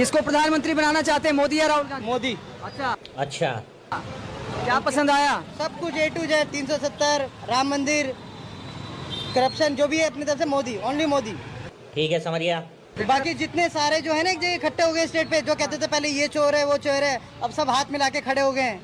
किसको प्रधानमंत्री बनाना चाहते हैं, मोदी या राहुल गांधी? मोदी। अच्छा, क्या पसंद आया? सब कुछ A to Z, 370, राम मंदिर, करप्शन जो भी है अपनी तरफ से मोदी, ओनली मोदी। ठीक है, समझ गया। बाकी जितने सारे जो है ना एक जगह इकट्ठे हो गए स्टेट पे, जो कहते थे पहले ये चोर है वो चोर है, अब सब हाथ मिला के खड़े हो गए हैं।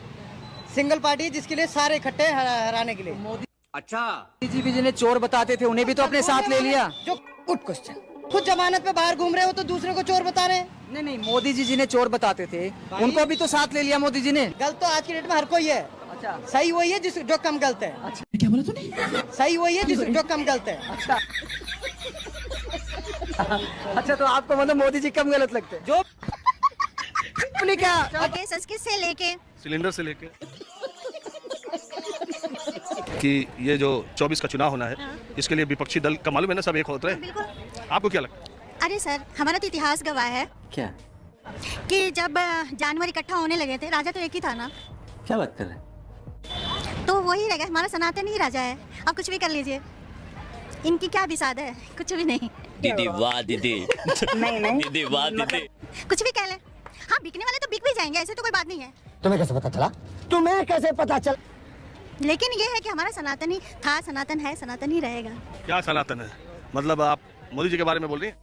सिंगल पार्टी जिसके लिए सारे इकट्ठे हैं हराने के लिए। मोदी अच्छा, जी भी जिन्हें चोर बताते थे उन्हें भी तो अपने साथ ले लिया। जो गुड क्वेश्चन, खुद जमानत पे बाहर घूम रहे हो तो दूसरे को चोर बता रहे हैं। नहीं, मोदी जी जिन्हें चोर बताते थे उनको भी तो साथ ले लिया मोदी जी ने। गलत तो आज की डेट में हर कोई है। अच्छा, सही वही है जो कम गलत है। अच्छा, क्या बोला तूने? सही वही है जो कम गलत है। अच्छा अच्छा, तो आपको मतलब मोदी जी कम गलत लगते हैं? जो क्या किस से लेके सिलेंडर से लेके कि ये जो 24 का चुनाव होना है, इसके लिए विपक्षी दल का मालूम है ना, सब एक होते हैं। आपको क्या लगता है? अरे सर, हमारा तो इतिहास गवाह है क्या कि जब जानवर इकट्ठा होने लगे थे, राजा तो एक ही था ना। क्या बात कर रहे हैं? तो वही रहेगा, हमारा सनातन ही राजा है। आप कुछ भी कर लीजिए, इनकी क्या विसाद है, कुछ भी नहीं। दीदी वाह दीदी। नहीं दीदी वाह दीदी। कुछ भी कह ले। हाँ, बिकने वाले तो बिक भी जाएंगे, ऐसे तो कोई बात नहीं है। तुम्हें कैसे पता चला? तुम्हें कैसे पता चला? लेकिन ये है कि हमारा सनातन ही था, सनातन है, सनातन ही रहेगा। क्या सनातन है? मतलब आप मोदी जी के बारे में बोल रही हैं?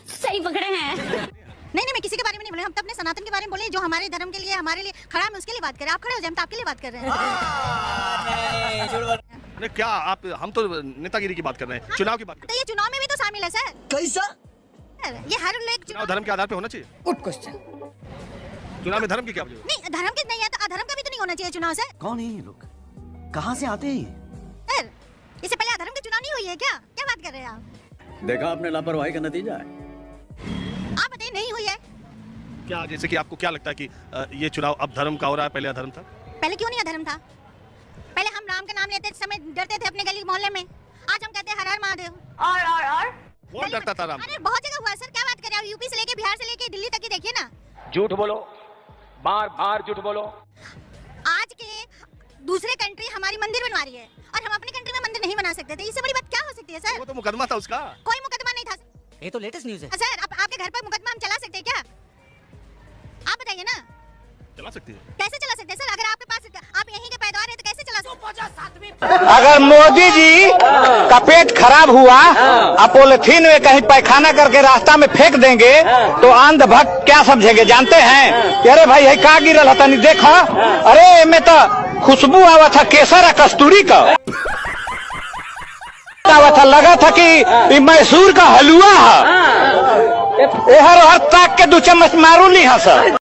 सही पकड़े हैं। नहीं, मैं किसी के बारे में नहीं बोले, हम तो अपने सनातन के बारे में बोले, जो हमारे धर्म के लिए, हमारे लिए खड़ा है, उसके लिए बात करें। आप खड़े हो जाए, हम तो आपके लिए बात कर रहे हैं। नहीं, क्या आप, हम तो नेतागिरी की बात कर रहे हैं, चुनाव की बात कर तो ये चुनाव में भी तो शामिल है सर। कैसा? ये हर लोग चुनाव धर्म के आधार पे होना चाहिए। Good question. चुनाव में धर्म की क्या वजह है? नहीं, धर्म की नहीं है तो अधर्म का भी तो नहीं होना चाहिए चुनाव से। कौन है ये लोग, कहाँ से आते हैं? सर, इससे पहले अधर्म की चुनाव नहीं हुई है क्या? क्या बात कर रहे हैं आप? देखा आपने, लापरवाही का नतीजा है। आप बताइए, नहीं हुई है? क्या, जैसे कि आपको क्या लगता है कि ये चुनाव अब धर्म का हो रहा है, पहले अधर्म था? पहले क्यों नहीं अधर्म था? पहले हम राम का नाम लेते समय डरते थे अपने गली मोहल्ले में, आज हम कहते हैं हर हर महादेव। और कौन डरता था राम? अरे बहुत जगह हुआ सर, क्या बात कर रहे हैं? यूपी से लेके, बिहार से लेके दिल्ली तक ही देखिए ना। झूठ बोलो, बार बार झूठ बोलो। आज के दूसरे कंट्री हमारी मंदिर बनवा रही है और हम अपनी कंट्री में मंदिर नहीं बना सकते थे। इससे बड़ी बात क्या हो सकती है सर? वो तो मुकदमा था उसका। कोई मुकदमा नहीं था। ये तो लेटेस्ट न्यूज़ है। सर, आपके घर पर मुकदमा हम चला सकते हैं क्या? आप बताइए ना। चला सकती है? कैसे चला सकते हैं सर? अगर आपके पास, आप यहीं के पैदावार है तो कैसे चला सकते? अगर मोदी जी का पेट खराब हुआ, आप पॉलिथीन में कहीं पैखाना करके रास्ता में फेंक देंगे तो अंधभक्त क्या समझेंगे जानते हैं? अरे भाई है का गिरल था, नहीं देखा? अरे में तो खुशबू आवा था केसर और कस्तूरी का आवा था, लगा था कि मैसूर का हलवा है। हर ताक के 2 चम्मच मारू ली है सर।